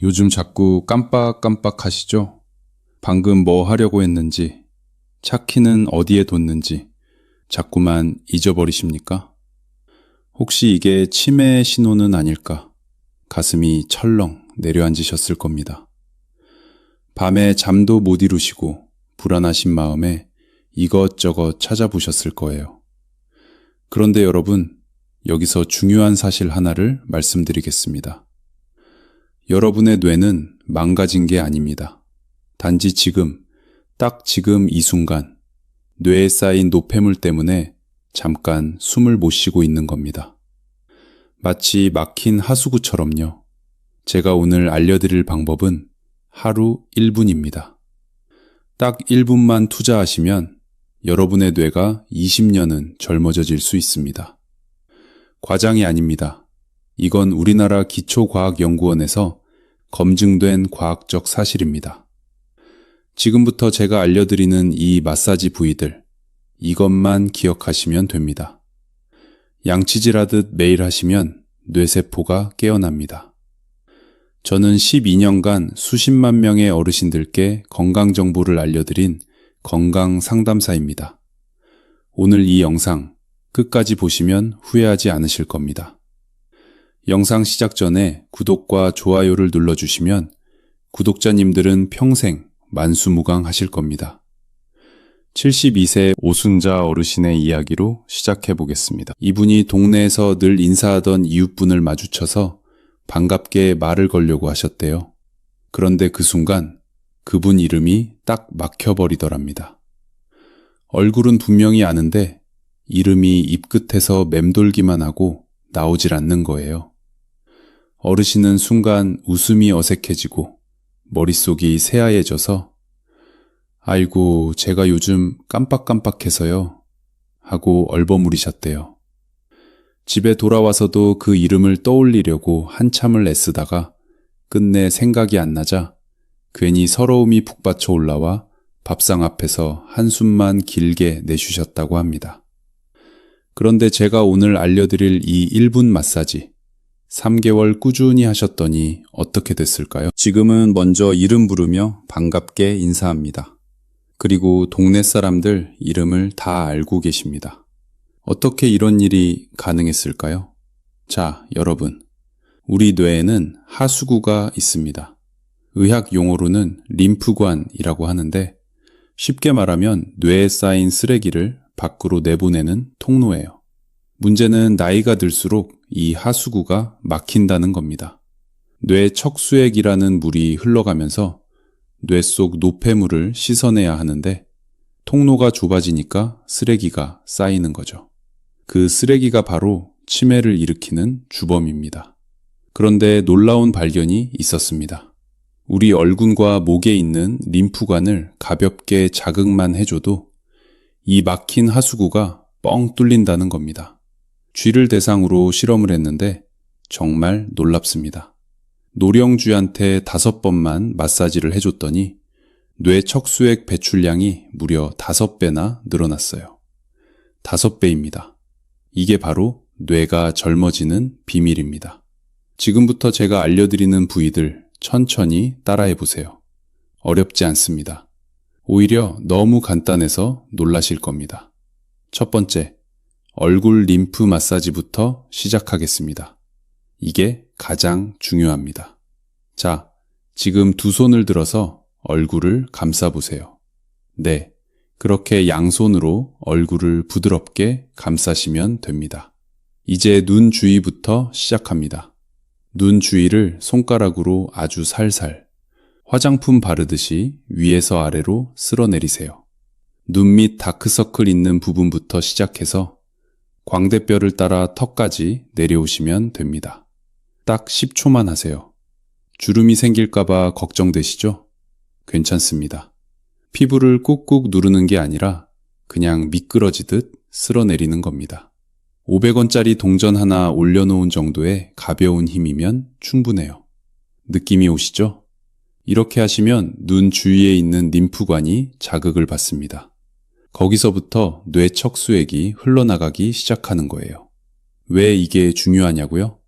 요즘 자꾸 깜빡깜빡 하시죠? 방금 뭐 하려고 했는지, 차 키는 어디에 뒀는지 자꾸만 잊어버리십니까? 혹시 이게 치매의 신호는 아닐까? 가슴이 철렁 내려앉으셨을 겁니다. 밤에 잠도 못 이루시고 불안하신 마음에 이것저것 찾아보셨을 거예요. 그런데 여러분, 여기서 중요한 사실 하나를 말씀드리겠습니다. 여러분의 뇌는 망가진 게 아닙니다. 단지 지금, 딱 지금 이 순간, 뇌에 쌓인 노폐물 때문에 잠깐 숨을 못 쉬고 있는 겁니다. 마치 막힌 하수구처럼요. 제가 오늘 알려드릴 방법은 하루 1분입니다. 딱 1분만 투자하시면 여러분의 뇌가 20년은 젊어져질 수 있습니다. 과장이 아닙니다. 이건 우리나라 기초과학연구원에서 검증된 과학적 사실입니다. 지금부터 제가 알려드리는 이 마사지 부위들, 이것만 기억하시면 됩니다. 양치질하듯 매일 하시면 뇌세포가 깨어납니다. 저는 12년간 수십만 명의 어르신들께 건강정보를 알려드린 건강상담사입니다. 오늘 이 영상 끝까지 보시면 후회하지 않으실 겁니다. 영상 시작 전에 구독과 좋아요를 눌러주시면 구독자님들은 평생 만수무강하실 겁니다. 72세 오순자 어르신의 이야기로 시작해 보겠습니다. 이분이 동네에서 늘 인사하던 이웃분을 마주쳐서 반갑게 말을 걸려고 하셨대요. 그런데 그 순간 그분 이름이 딱 막혀버리더랍니다. 얼굴은 분명히 아는데 이름이 입끝에서 맴돌기만 하고 나오질 않는 거예요. 어르신은 순간 웃음이 어색해지고 머릿속이 새하얘져서 아이고 제가 요즘 깜빡깜빡해서요 하고 얼버무리셨대요. 집에 돌아와서도 그 이름을 떠올리려고 한참을 애쓰다가 끝내 생각이 안 나자 괜히 서러움이 북받쳐 올라와 밥상 앞에서 한숨만 길게 내쉬셨다고 합니다. 그런데 제가 오늘 알려드릴 이 1분 마사지 3개월 꾸준히 하셨더니 어떻게 됐을까요? 지금은 먼저 이름 부르며 반갑게 인사합니다. 그리고 동네 사람들 이름을 다 알고 계십니다. 어떻게 이런 일이 가능했을까요? 자, 여러분. 우리 뇌에는 하수구가 있습니다. 의학 용어로는 림프관이라고 하는데 쉽게 말하면 뇌에 쌓인 쓰레기를 밖으로 내보내는 통로예요. 문제는 나이가 들수록 이 하수구가 막힌다는 겁니다. 뇌 척수액이라는 물이 흘러가면서 뇌 속 노폐물을 씻어내야 하는데 통로가 좁아지니까 쓰레기가 쌓이는 거죠. 그 쓰레기가 바로 치매를 일으키는 주범입니다. 그런데 놀라운 발견이 있었습니다. 우리 얼굴과 목에 있는 림프관을 가볍게 자극만 해줘도 이 막힌 하수구가 뻥 뚫린다는 겁니다. 쥐를 대상으로 실험을 했는데 정말 놀랍습니다. 노령쥐한테 5번만 마사지를 해줬더니 뇌 척수액 배출량이 무려 5배나 늘어났어요. 5배입니다. 이게 바로 뇌가 젊어지는 비밀입니다. 지금부터 제가 알려드리는 부위들 천천히 따라해보세요. 어렵지 않습니다. 오히려 너무 간단해서 놀라실 겁니다. 첫 번째, 얼굴 림프 마사지부터 시작하겠습니다. 이게 가장 중요합니다. 자, 지금 두 손을 들어서 얼굴을 감싸보세요. 네, 그렇게 양손으로 얼굴을 부드럽게 감싸시면 됩니다. 이제 눈 주위부터 시작합니다. 눈 주위를 손가락으로 아주 살살, 화장품 바르듯이 위에서 아래로 쓸어내리세요. 눈 밑 다크서클 있는 부분부터 시작해서 광대뼈를 따라 턱까지 내려오시면 됩니다. 딱 10초만 하세요. 주름이 생길까봐 걱정되시죠? 괜찮습니다. 피부를 꾹꾹 누르는 게 아니라 그냥 미끄러지듯 쓸어내리는 겁니다. 500원짜리 동전 하나 올려놓은 정도의 가벼운 힘이면 충분해요. 느낌이 오시죠? 이렇게 하시면 눈 주위에 있는 림프관이 자극을 받습니다. 거기서부터 뇌 척수액이 흘러나가기 시작하는 거예요. 왜 이게 중요하냐고요?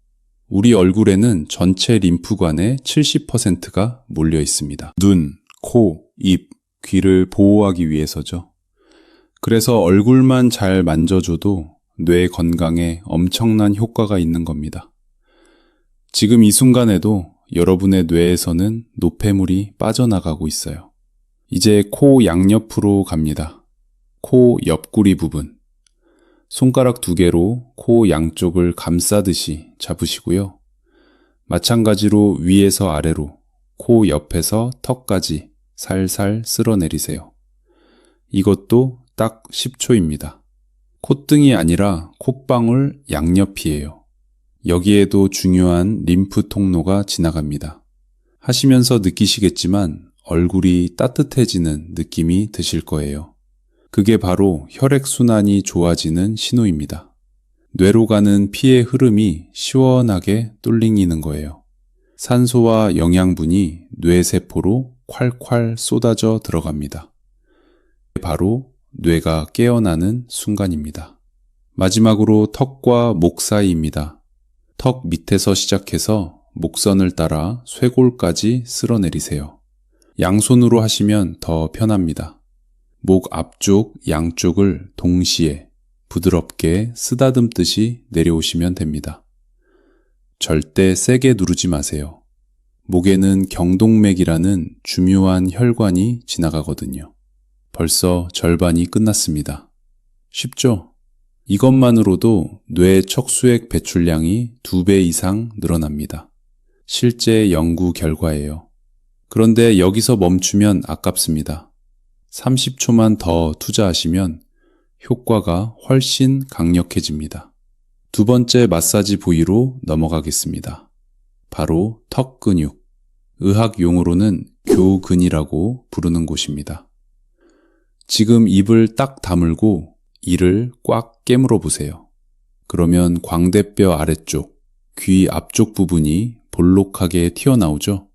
우리 얼굴에는 전체 림프관의 70%가 몰려 있습니다. 눈, 코, 입, 귀를 보호하기 위해서죠. 그래서 얼굴만 잘 만져줘도 뇌 건강에 엄청난 효과가 있는 겁니다. 지금 이 순간에도 여러분의 뇌에서는 노폐물이 빠져나가고 있어요. 이제 코 양옆으로 갑니다. 코 옆구리 부분. 손가락 2개로 코 양쪽을 감싸듯이 잡으시고요. 마찬가지로 위에서 아래로 코 옆에서 턱까지 살살 쓸어내리세요. 이것도 딱 10초입니다. 콧등이 아니라 콧방울 양옆이에요. 여기에도 중요한 림프 통로가 지나갑니다. 하시면서 느끼시겠지만 얼굴이 따뜻해지는 느낌이 드실 거예요. 그게 바로 혈액순환이 좋아지는 신호입니다. 뇌로 가는 피의 흐름이 시원하게 뚫리는 거예요. 산소와 영양분이 뇌세포로 콸콸 쏟아져 들어갑니다. 바로 뇌가 깨어나는 순간입니다. 마지막으로 턱과 목 사이입니다. 턱 밑에서 시작해서 목선을 따라 쇄골까지 쓸어내리세요. 양손으로 하시면 더 편합니다. 목 앞쪽, 양쪽을 동시에 부드럽게 쓰다듬듯이 내려오시면 됩니다. 절대 세게 누르지 마세요. 목에는 경동맥이라는 중요한 혈관이 지나가거든요. 벌써 절반이 끝났습니다. 쉽죠? 이것만으로도 뇌 척수액 배출량이 2배 이상 늘어납니다. 실제 연구 결과예요. 그런데 여기서 멈추면 아깝습니다. 30초만 더 투자하시면 효과가 훨씬 강력해집니다. 2번째 마사지 부위로 넘어가겠습니다. 바로 턱 근육, 의학 용어로는 교근이라고 부르는 곳입니다. 지금 입을 딱 다물고 이를 꽉 깨물어 보세요. 그러면 광대뼈 아래쪽, 귀 앞쪽 부분이 볼록하게 튀어나오죠?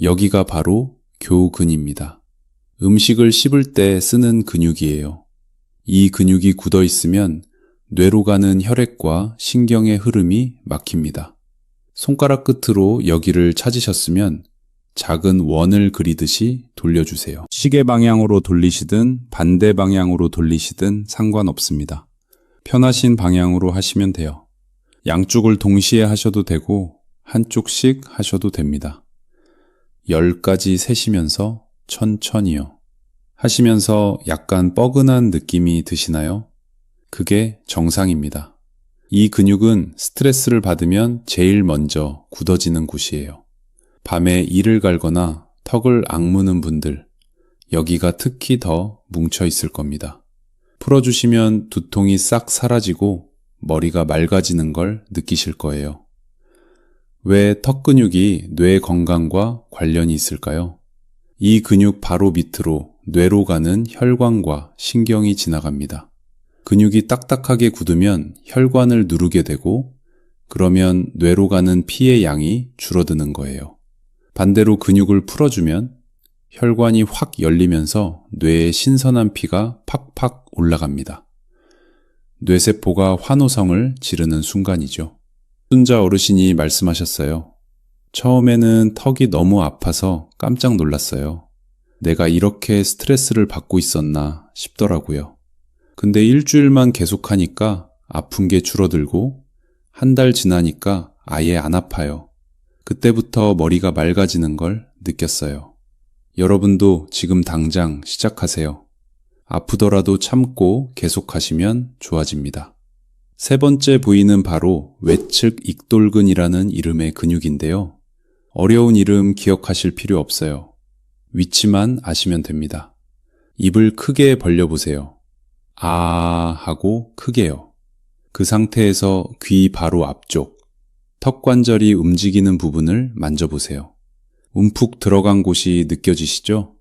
여기가 바로 교근입니다. 음식을 씹을 때 쓰는 근육이에요. 이 근육이 굳어 있으면 뇌로 가는 혈액과 신경의 흐름이 막힙니다. 손가락 끝으로 여기를 찾으셨으면 작은 원을 그리듯이 돌려주세요. 시계 방향으로 돌리시든 반대 방향으로 돌리시든 상관없습니다. 편하신 방향으로 하시면 돼요. 양쪽을 동시에 하셔도 되고 한쪽씩 하셔도 됩니다. 10가지 세시면서 천천히요. 하시면서 약간 뻐근한 느낌이 드시나요? 그게 정상입니다. 이 근육은 스트레스를 받으면 제일 먼저 굳어지는 곳이에요. 밤에 이를 갈거나 턱을 악무는 분들, 여기가 특히 더 뭉쳐 있을 겁니다. 풀어주시면 두통이 싹 사라지고 머리가 맑아지는 걸 느끼실 거예요. 왜 턱 근육이 뇌 건강과 관련이 있을까요? 이 근육 바로 밑으로 뇌로 가는 혈관과 신경이 지나갑니다. 근육이 딱딱하게 굳으면 혈관을 누르게 되고 그러면 뇌로 가는 피의 양이 줄어드는 거예요. 반대로 근육을 풀어주면 혈관이 확 열리면서 뇌에 신선한 피가 팍팍 올라갑니다. 뇌세포가 환호성을 지르는 순간이죠. 순자 어르신이 말씀하셨어요. 처음에는 턱이 너무 아파서 깜짝 놀랐어요. 내가 이렇게 스트레스를 받고 있었나 싶더라고요. 근데 일주일만 계속하니까 아픈 게 줄어들고 한 달 지나니까 아예 안 아파요. 그때부터 머리가 맑아지는 걸 느꼈어요. 여러분도 지금 당장 시작하세요. 아프더라도 참고 계속하시면 좋아집니다. 3번째 부위는 바로 외측 익돌근이라는 이름의 근육인데요. 어려운 이름 기억하실 필요 없어요. 위치만 아시면 됩니다. 입을 크게 벌려보세요. 아 하고 크게요. 그 상태에서 귀 바로 앞쪽, 턱 관절이 움직이는 부분을 만져보세요. 움푹 들어간 곳이 느껴지시죠?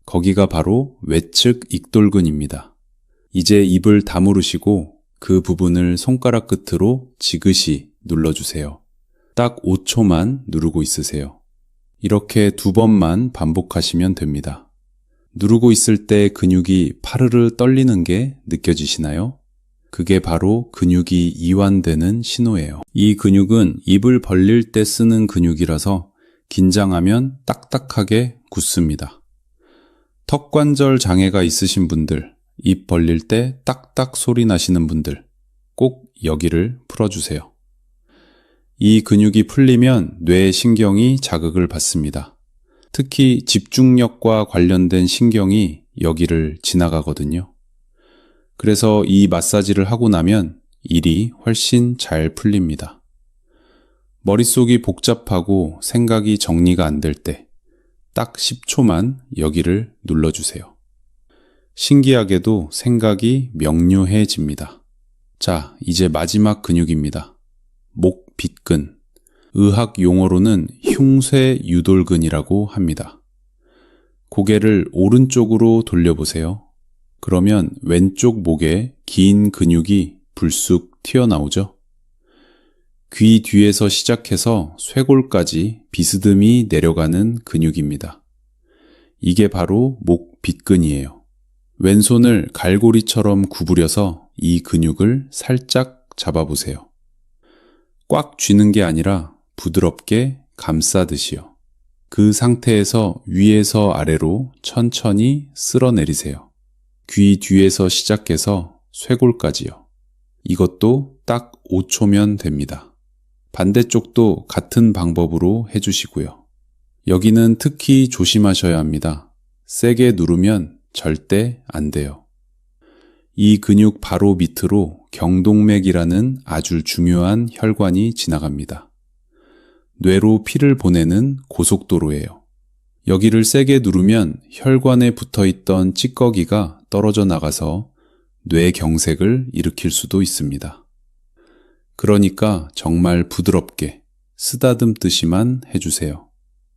거기가 바로 외측 익돌근입니다. 이제 입을 다무르시고 그 부분을 손가락 끝으로 지그시 눌러주세요. 딱 5초만 누르고 있으세요. 이렇게 2번만 반복하시면 됩니다. 누르고 있을 때 근육이 파르르 떨리는 게 느껴지시나요? 그게 바로 근육이 이완되는 신호예요. 이 근육은 입을 벌릴 때 쓰는 근육이라서 긴장하면 딱딱하게 굳습니다. 턱관절 장애가 있으신 분들, 입 벌릴 때 딱딱 소리 나시는 분들, 꼭 여기를 풀어주세요. 이 근육이 풀리면 뇌의 신경이 자극을 받습니다. 특히 집중력과 관련된 신경이 여기를 지나가거든요. 그래서 이 마사지를 하고 나면 일이 훨씬 잘 풀립니다. 머릿속이 복잡하고 생각이 정리가 안 될 때 딱 10초만 여기를 눌러주세요. 신기하게도 생각이 명료해집니다. 자, 이제 마지막 근육입니다. 목 빗근. 의학 용어로는 흉쇄유돌근이라고 합니다. 고개를 오른쪽으로 돌려보세요. 그러면 왼쪽 목에 긴 근육이 불쑥 튀어나오죠. 귀 뒤에서 시작해서 쇄골까지 비스듬히 내려가는 근육입니다. 이게 바로 목 빗근이에요. 왼손을 갈고리처럼 구부려서 이 근육을 살짝 잡아보세요. 꽉 쥐는 게 아니라 부드럽게 감싸듯이요. 그 상태에서 위에서 아래로 천천히 쓸어내리세요. 귀 뒤에서 시작해서 쇄골까지요. 이것도 딱 5초면 됩니다. 반대쪽도 같은 방법으로 해주시고요. 여기는 특히 조심하셔야 합니다. 세게 누르면 절대 안 돼요. 이 근육 바로 밑으로 경동맥이라는 아주 중요한 혈관이 지나갑니다. 뇌로 피를 보내는 고속도로예요. 여기를 세게 누르면 혈관에 붙어있던 찌꺼기가 떨어져 나가서 뇌경색을 일으킬 수도 있습니다. 그러니까 정말 부드럽게 쓰다듬듯이만 해주세요.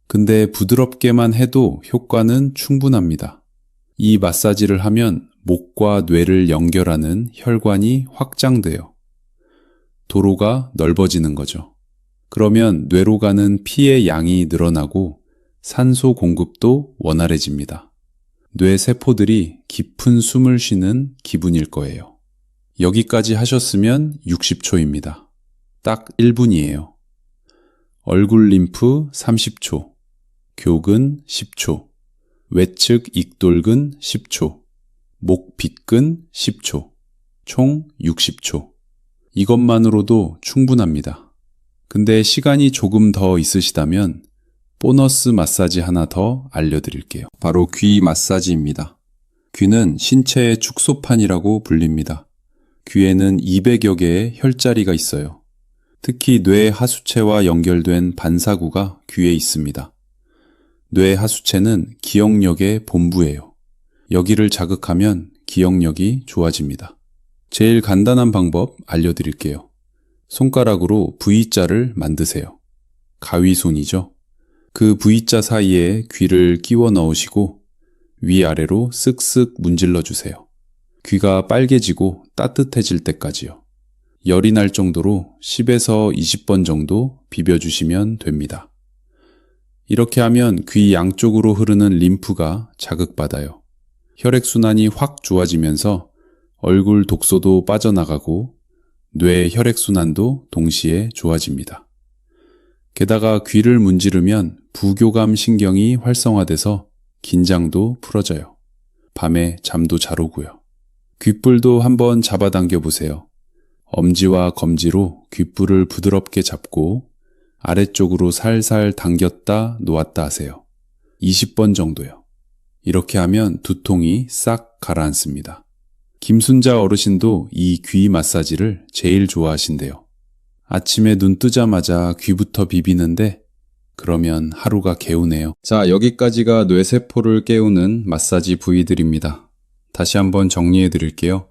근데 부드럽게만 해도 효과는 충분합니다. 이 마사지를 하면 목과 뇌를 연결하는 혈관이 확장돼요. 도로가 넓어지는 거죠. 그러면 뇌로 가는 피의 양이 늘어나고 산소 공급도 원활해집니다. 뇌 세포들이 깊은 숨을 쉬는 기분일 거예요. 여기까지 하셨으면 60초입니다. 딱 1분이에요. 얼굴 림프 30초, 교근 10초, 외측 익돌근 10초, 목 빗근 10초, 총 60초. 이것만으로도 충분합니다. 근데 시간이 조금 더 있으시다면 보너스 마사지 하나 더 알려드릴게요. 바로 귀 마사지입니다. 귀는 신체의 축소판이라고 불립니다. 귀에는 200여 개의 혈자리가 있어요. 특히 뇌 하수체와 연결된 반사구가 귀에 있습니다. 뇌 하수체는 기억력의 본부예요. 여기를 자극하면 기억력이 좋아집니다. 제일 간단한 방법 알려드릴게요. 손가락으로 V자를 만드세요. 가위손이죠. 그 V자 사이에 귀를 끼워 넣으시고 위아래로 쓱쓱 문질러 주세요. 귀가 빨개지고 따뜻해질 때까지요. 열이 날 정도로 10에서 20번 정도 비벼주시면 됩니다. 이렇게 하면 귀 양쪽으로 흐르는 림프가 자극받아요. 혈액순환이 확 좋아지면서 얼굴 독소도 빠져나가고 뇌 혈액순환도 동시에 좋아집니다. 게다가 귀를 문지르면 부교감 신경이 활성화돼서 긴장도 풀어져요. 밤에 잠도 잘 오고요. 귓불도 한번 잡아당겨 보세요. 엄지와 검지로 귓불을 부드럽게 잡고 아래쪽으로 살살 당겼다 놓았다 하세요. 20번 정도요. 이렇게 하면 두통이 싹 가라앉습니다. 김순자 어르신도 이 귀 마사지를 제일 좋아하신대요. 아침에 눈 뜨자마자 귀부터 비비는데 그러면 하루가 개운해요. 자, 여기까지가 뇌세포를 깨우는 마사지 부위들입니다. 다시 한번 정리해 드릴게요.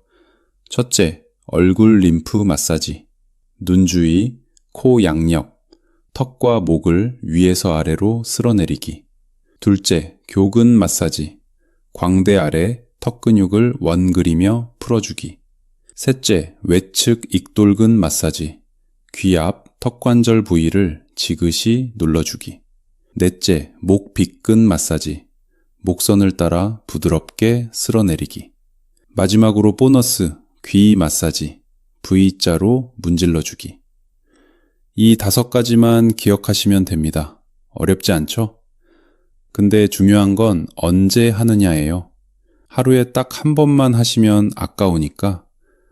첫째, 얼굴 림프 마사지. 눈 주위, 코 양옆, 턱과 목을 위에서 아래로 쓸어내리기. 둘째, 교근 마사지. 광대 아래 턱 근육을 원그리며 풀어주기. 셋째, 외측 익돌근 마사지. 귀 앞 턱관절 부위를 지그시 눌러주기. 넷째, 목 빗근 마사지. 목선을 따라 부드럽게 쓸어내리기. 마지막으로 보너스, 귀 마사지, V자로 문질러주기. 이 5가지만 기억하시면 됩니다. 어렵지 않죠? 근데 중요한 건 언제 하느냐예요. 하루에 딱 한 번만 하시면 아까우니까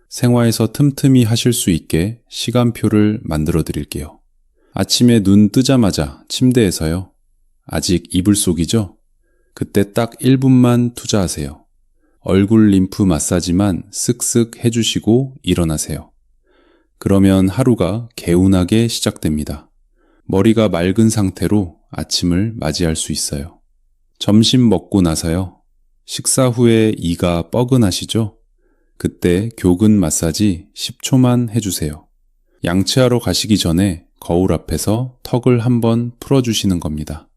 생활에서 틈틈이 하실 수 있게 시간표를 만들어 드릴게요. 아침에 눈 뜨자마자 침대에서요. 아직 이불 속이죠? 그때 딱 1분만 투자하세요. 얼굴 림프 마사지만 쓱쓱 해주시고 일어나세요. 그러면 하루가 개운하게 시작됩니다. 머리가 맑은 상태로 아침을 맞이할 수 있어요. 점심 먹고 나서요. 식사 후에 이가 뻐근하시죠? 그때 교근 마사지 10초만 해주세요. 양치하러 가시기 전에 거울 앞에서 턱을 한번 풀어주시는 겁니다.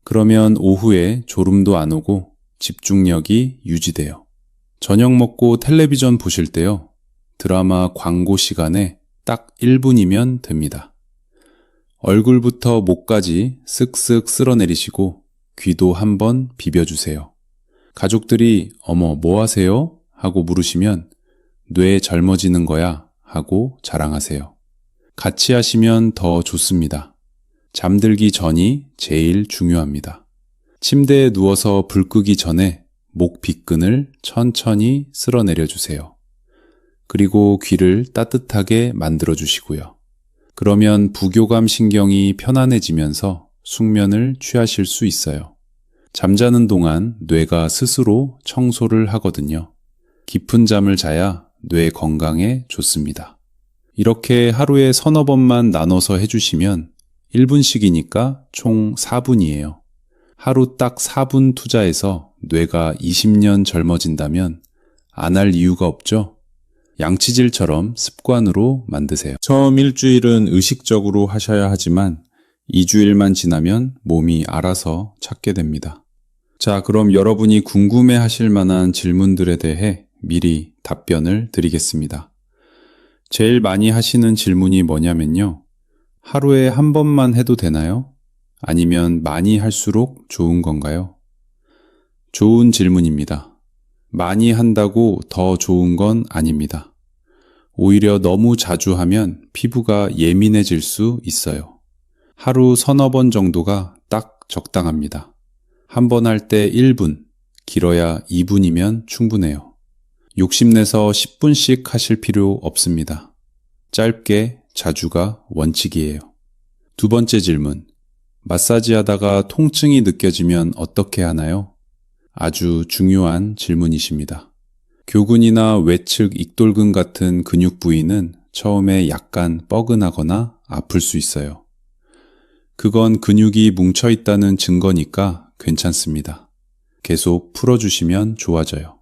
그러면 오후에 졸음도 안 오고 집중력이 유지돼요. 저녁 먹고 텔레비전 보실 때요. 드라마 광고 시간에 딱 1분이면 됩니다. 얼굴부터 목까지 쓱쓱 쓸어내리시고 귀도 한번 비벼주세요. 가족들이 어머 뭐 하세요? 하고 물으시면 뇌 젊어지는 거야 하고 자랑하세요. 같이 하시면 더 좋습니다. 잠들기 전이 제일 중요합니다. 침대에 누워서 불 끄기 전에 목 빗근을 천천히 쓸어내려 주세요. 그리고 귀를 따뜻하게 만들어 주시고요. 그러면 부교감 신경이 편안해지면서 숙면을 취하실 수 있어요. 잠자는 동안 뇌가 스스로 청소를 하거든요. 깊은 잠을 자야 뇌 건강에 좋습니다. 이렇게 하루에 서너 번만 나눠서 해주시면 1분씩이니까 총 4분이에요. 하루 딱 4분 투자해서 뇌가 20년 젊어진다면 안 할 이유가 없죠? 양치질처럼 습관으로 만드세요. 처음 일주일은 의식적으로 하셔야 하지만 2주일만 지나면 몸이 알아서 찾게 됩니다. 자, 그럼 여러분이 궁금해 하실 만한 질문들에 대해 미리 답변을 드리겠습니다. 제일 많이 하시는 질문이 뭐냐면요. 하루에 한 번만 해도 되나요? 아니면 많이 할수록 좋은 건가요? 좋은 질문입니다. 많이 한다고 더 좋은 건 아닙니다. 오히려 너무 자주 하면 피부가 예민해질 수 있어요. 하루 서너 번 정도가 딱 적당합니다. 한 번 할 때 1분, 길어야 2분이면 충분해요. 욕심내서 10분씩 하실 필요 없습니다. 짧게 자주가 원칙이에요. 두 번째 질문. 마사지 하다가 통증이 느껴지면 어떻게 하나요? 아주 중요한 질문이십니다. 교근이나 외측 익돌근 같은 근육 부위는 처음에 약간 뻐근하거나 아플 수 있어요. 그건 근육이 뭉쳐있다는 증거니까 괜찮습니다. 계속 풀어주시면 좋아져요.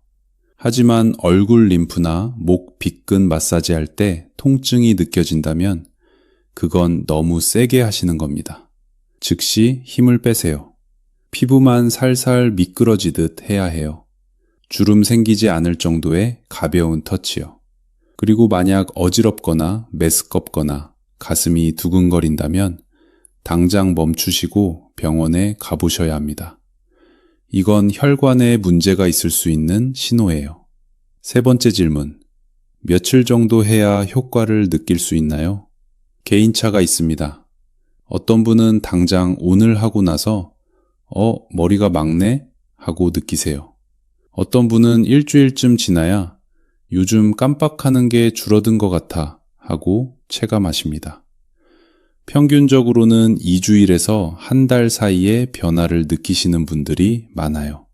하지만 얼굴 림프나 목 빗근 마사지 할 때 통증이 느껴진다면 그건 너무 세게 하시는 겁니다. 즉시 힘을 빼세요. 피부만 살살 미끄러지듯 해야 해요. 주름 생기지 않을 정도의 가벼운 터치요. 그리고 만약 어지럽거나 메스껍거나 가슴이 두근거린다면 당장 멈추시고 병원에 가보셔야 합니다. 이건 혈관에 문제가 있을 수 있는 신호예요. 세 번째 질문. 며칠 정도 해야 효과를 느낄 수 있나요? 개인차가 있습니다. 어떤 분은 당장 오늘 하고 나서 머리가 막네? 하고 느끼세요. 어떤 분은 일주일쯤 지나야 요즘 깜빡하는 게 줄어든 것 같아 하고 체감하십니다. 평균적으로는 2주일에서 한 달 사이에 변화를 느끼시는 분들이 많아요.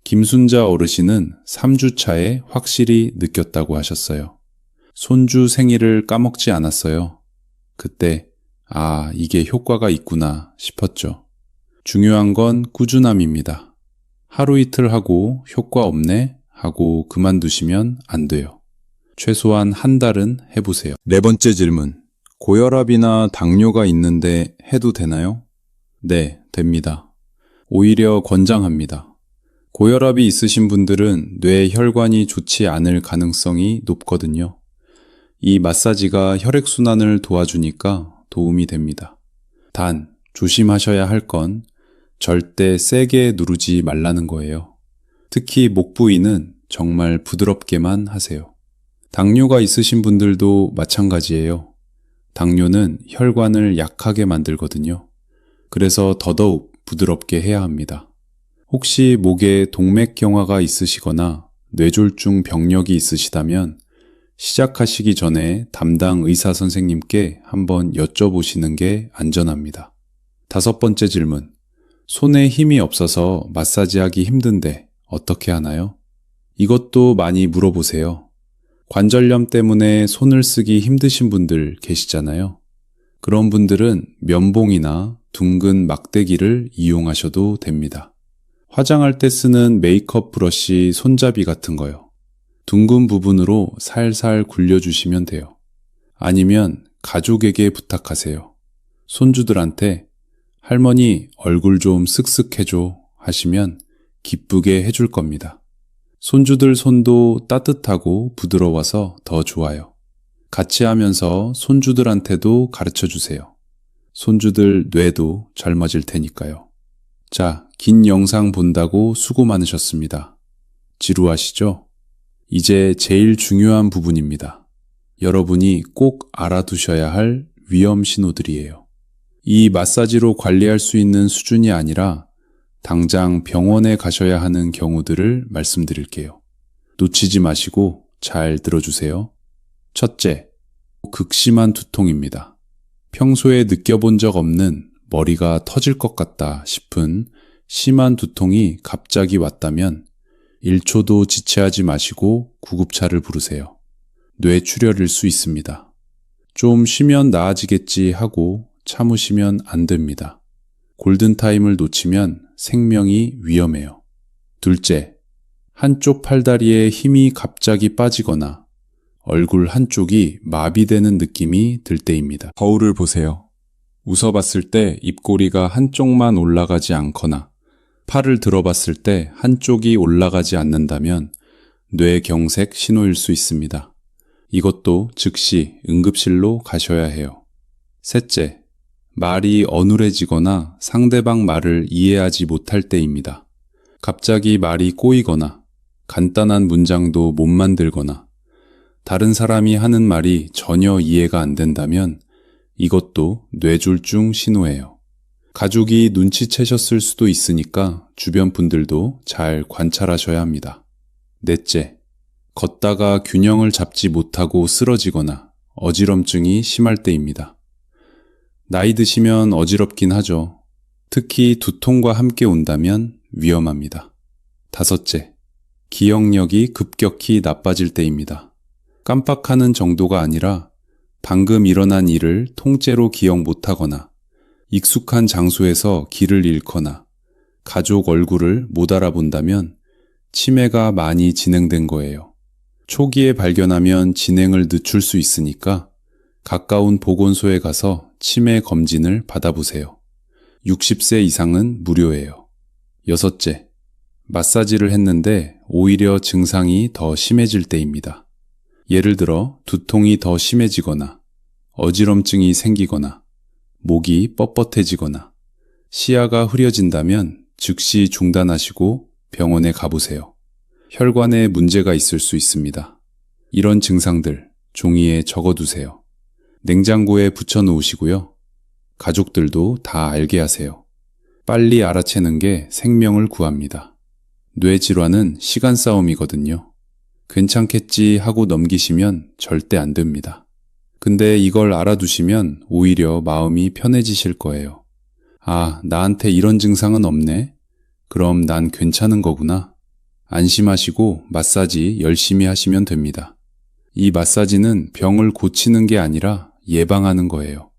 김순자 어르신은 3주 차에 확실히 느꼈다고 하셨어요. 손주 생일을 까먹지 않았어요. 그때 이게 효과가 있구나 싶었죠. 중요한 건 꾸준함입니다. 하루 이틀 하고 효과 없네 하고 그만두시면 안 돼요. 최소한 한 달은 해보세요. 네 번째 질문. 고혈압이나 당뇨가 있는데 해도 되나요? 네, 됩니다. 오히려 권장합니다. 고혈압이 있으신 분들은 뇌 혈관이 좋지 않을 가능성이 높거든요. 이 마사지가 혈액순환을 도와주니까 도움이 됩니다. 단, 조심하셔야 할 건 절대 세게 누르지 말라는 거예요. 특히 목 부위는 정말 부드럽게만 하세요. 당뇨가 있으신 분들도 마찬가지예요. 당뇨는 혈관을 약하게 만들거든요. 그래서 더더욱 부드럽게 해야 합니다. 혹시 목에 동맥경화가 있으시거나 뇌졸중 병력이 있으시다면 시작하시기 전에 담당 의사 선생님께 한번 여쭤보시는 게 안전합니다. 5번째 질문. 손에 힘이 없어서 마사지하기 힘든데 어떻게 하나요? 이것도 많이 물어보세요. 관절염 때문에 손을 쓰기 힘드신 분들 계시잖아요. 그런 분들은 면봉이나 둥근 막대기를 이용하셔도 됩니다. 화장할 때 쓰는 메이크업 브러쉬 손잡이 같은 거요. 둥근 부분으로 살살 굴려주시면 돼요. 아니면 가족에게 부탁하세요. 손주들한테 할머니 얼굴 좀 쓱쓱 해줘 하시면 기쁘게 해줄 겁니다. 손주들 손도 따뜻하고 부드러워서 더 좋아요. 같이 하면서 손주들한테도 가르쳐 주세요. 손주들 뇌도 젊어질 테니까요. 자, 긴 영상 본다고 수고 많으셨습니다. 지루하시죠? 이제 제일 중요한 부분입니다. 여러분이 꼭 알아두셔야 할 위험 신호들이에요. 이 마사지로 관리할 수 있는 수준이 아니라 당장 병원에 가셔야 하는 경우들을 말씀드릴게요. 놓치지 마시고 잘 들어주세요. 첫째, 극심한 두통입니다. 평소에 느껴본 적 없는 머리가 터질 것 같다 싶은 심한 두통이 갑자기 왔다면 1초도 지체하지 마시고 구급차를 부르세요. 뇌출혈일 수 있습니다. 좀 쉬면 나아지겠지 하고 참으시면 안 됩니다. 골든타임을 놓치면 생명이 위험해요. 둘째, 한쪽 팔다리에 힘이 갑자기 빠지거나 얼굴 한쪽이 마비되는 느낌이 들 때입니다. 거울을 보세요. 웃어봤을 때 입꼬리가 한쪽만 올라가지 않거나 팔을 들어봤을 때 한쪽이 올라가지 않는다면 뇌경색 신호일 수 있습니다. 이것도 즉시 응급실로 가셔야 해요. 셋째, 말이 어눌해지거나 상대방 말을 이해하지 못할 때입니다. 갑자기 말이 꼬이거나 간단한 문장도 못 만들거나 다른 사람이 하는 말이 전혀 이해가 안 된다면 이것도 뇌졸중 신호예요. 가족이 눈치채셨을 수도 있으니까 주변 분들도 잘 관찰하셔야 합니다. 넷째, 걷다가 균형을 잡지 못하고 쓰러지거나 어지럼증이 심할 때입니다. 나이 드시면 어지럽긴 하죠. 특히 두통과 함께 온다면 위험합니다. 다섯째, 기억력이 급격히 나빠질 때입니다. 깜빡하는 정도가 아니라 방금 일어난 일을 통째로 기억 못하거나 익숙한 장소에서 길을 잃거나 가족 얼굴을 못 알아본다면 치매가 많이 진행된 거예요. 초기에 발견하면 진행을 늦출 수 있으니까 가까운 보건소에 가서 치매 검진을 받아보세요. 60세 이상은 무료예요. 여섯째, 마사지를 했는데 오히려 증상이 더 심해질 때입니다. 예를 들어 두통이 더 심해지거나 어지럼증이 생기거나 목이 뻣뻣해지거나 시야가 흐려진다면 즉시 중단하시고 병원에 가보세요. 혈관에 문제가 있을 수 있습니다. 이런 증상들 종이에 적어두세요. 냉장고에 붙여놓으시고요. 가족들도 다 알게 하세요. 빨리 알아채는 게 생명을 구합니다. 뇌질환은 시간 싸움이거든요. 괜찮겠지 하고 넘기시면 절대 안 됩니다. 근데 이걸 알아두시면 오히려 마음이 편해지실 거예요. 아, 나한테 이런 증상은 없네? 그럼 난 괜찮은 거구나. 안심하시고 마사지 열심히 하시면 됩니다. 이 마사지는 병을 고치는 게 아니라 예방하는 거예요.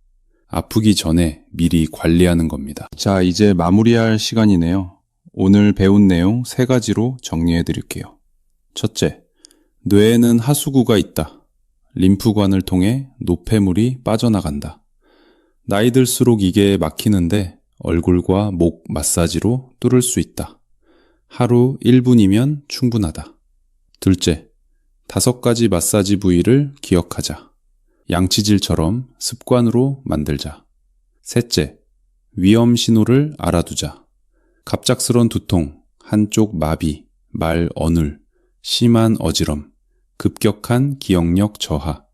아프기 전에 미리 관리하는 겁니다. 자, 이제 마무리할 시간이네요. 오늘 배운 내용 3가지로 정리해 드릴게요. 첫째, 뇌에는 하수구가 있다. 림프관을 통해 노폐물이 빠져나간다. 나이 들수록 이게 막히는데 얼굴과 목 마사지로 뚫을 수 있다. 하루 1분이면 충분하다. 둘째, 5가지 마사지 부위를 기억하자. 양치질처럼 습관으로 만들자. 셋째, 위험 신호를 알아두자. 갑작스런 두통, 한쪽 마비, 말 어눌, 심한 어지럼, 급격한 기억력 저하.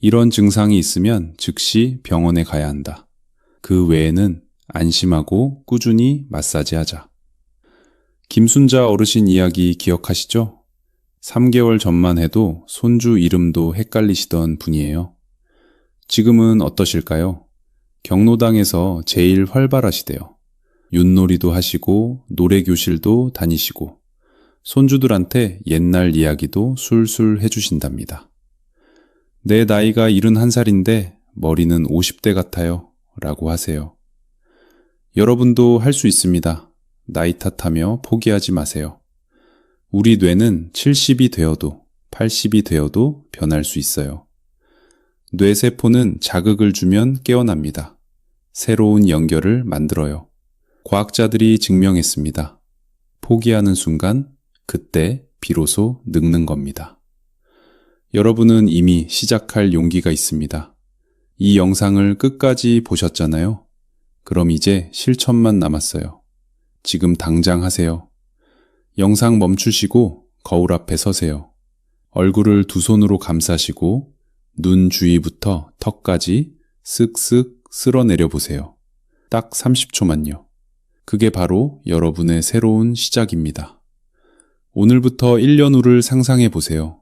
이런 증상이 있으면 즉시 병원에 가야 한다. 그 외에는 안심하고 꾸준히 마사지하자. 김순자 어르신 이야기 기억하시죠? 3개월 전만 해도 손주 이름도 헷갈리시던 분이에요. 지금은 어떠실까요? 경로당에서 제일 활발하시대요. 윷놀이도 하시고 노래교실도 다니시고 손주들한테 옛날 이야기도 술술 해주신답니다. 내 나이가 71살인데 머리는 50대 같아요 라고 하세요. 여러분도 할 수 있습니다. 나이 탓하며 포기하지 마세요. 우리 뇌는 70이 되어도 80이 되어도 변할 수 있어요. 뇌세포는 자극을 주면 깨어납니다. 새로운 연결을 만들어요. 과학자들이 증명했습니다. 포기하는 순간 그때 비로소 늙는 겁니다. 여러분은 이미 시작할 용기가 있습니다. 이 영상을 끝까지 보셨잖아요. 그럼 이제 실천만 남았어요. 지금 당장 하세요. 영상 멈추시고 거울 앞에 서세요. 얼굴을 두 손으로 감싸시고 눈 주위부터 턱까지 쓱쓱 쓸어내려 보세요. 딱 30초만요. 그게 바로 여러분의 새로운 시작입니다. 오늘부터 1년 후를 상상해 보세요.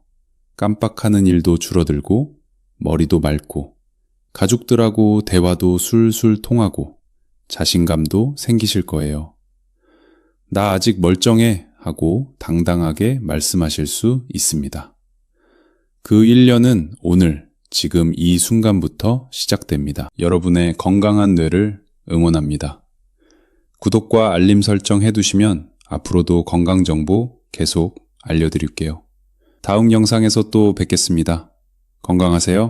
깜빡하는 일도 줄어들고 머리도 맑고 가족들하고 대화도 술술 통하고 자신감도 생기실 거예요. 나 아직 멀쩡해 하고 당당하게 말씀하실 수 있습니다. 그 1년은 오늘, 지금 이 순간부터 시작됩니다. 여러분의 건강한 뇌를 응원합니다. 구독과 알림 설정 해두시면 앞으로도 건강 정보 계속 알려드릴게요. 다음 영상에서 또 뵙겠습니다. 건강하세요.